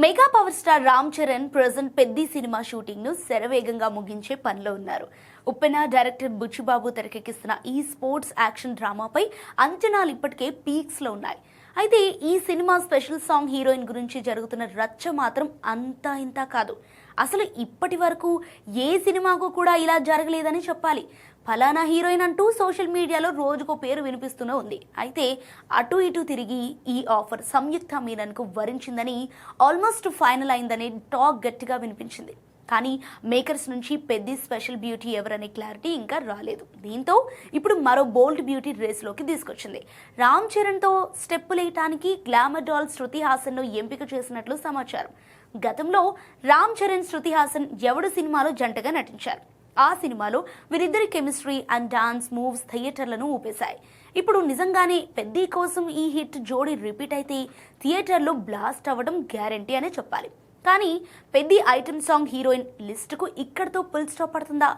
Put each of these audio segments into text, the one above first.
Mega power star Ram Charan present Peddi cinema shooting ను శరవేగంగా ముగించే పనిలో ఉన్నారు. ఉప్పెన డైరెక్టర్ బుచ్చిబాబు తెరకెక్కిస్తున్న ఈ స్పోర్ట్స్ యాక్షన్ డ్రామాపై అంచనాలు ఇప్పటికే పీక్స్ లో ఉన్నాయి. అయితే ఈ సినిమా స్పెషల్ సాంగ్ హీరోయిన్ గురించి జరుగుతున్న రచ్చ మాత్రం అంతా ఇంతా కాదు. అసలు ఇప్పటి వరకు ఏ సినిమాకు కూడా ఇలా జరగలేదని చెప్పాలి. ఫలానా హీరోయిన్ అంటూ సోషల్ మీడియాలో రోజుకో పేరు వినిపిస్తూనే ఉంది. అయితే అటు ఇటు తిరిగి ఈ ఆఫర్ సంయుక్త మీనన్కు వరించిందని, ఆల్మోస్ట్ ఫైనల్ అయిందనే టాక్ గట్టిగా వినిపించింది. కానీ మేకర్స్ నుంచి పెద్ద స్పెషల్ బ్యూటీ ఎవరనే క్లారిటీ ఇంకా రాలేదు. దీంతో ఇప్పుడు మరో బోల్డ్ బ్యూటీ రేస్లోకి తీసుకొచ్చింది. రామ్ చరణ్తో స్టెప్పులేయటానికి గ్లామర్ డాల్ శృతి హాసన్ను ఎంపిక చేసినట్లు సమాచారం. గతంలో రామ్ చరణ్, శృతి హాసన్ ఎవడు సినిమాలో జంటగా నటించారు. ఆ సినిమాలో వీరిద్దరి కెమిస్ట్రీ అండ్ డాన్స్ మూవ్స్ థియేటర్లను ఊపేశాయి. ఇప్పుడు నిజంగానే పెద్ది కోసం ఈ హిట్ జోడీ రిపీట్ అయితే థియేటర్లో బ్లాస్ట్ అవ్వడం గ్యారంటీ అనే చెప్పాలి. కానీ పెద్ది ఐటమ్ సాంగ్ హీరోయిన్ లిస్టుకు ఇక్కడితో ఫుల్ స్టాప్ పడుతుందా,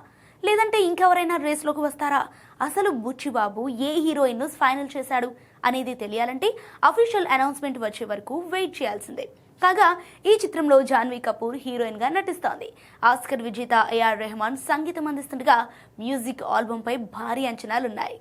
లేదంటే ఇంకెవరైనా రేస్లోకి వస్తారా? అసలు బుచ్చిబాబు ఏ హీరోయిన్ను ఫైనల్ చేశాడు అనేది తెలియాలంటే అఫీషియల్ అనౌన్స్మెంట్ వచ్చే వరకు వెయిట్ చేయాల్సిందే. కాగా ఈ చిత్రంలో జాన్వీ కపూర్ హీరోయిన్ గా నటిస్తోంది. ఆస్కర్ విజేత ఏఆర్ రెహమాన్ సంగీతం అందిస్తుండగా మ్యూజిక్ ఆల్బమ్ పై భారీ అంచనాలున్నాయి.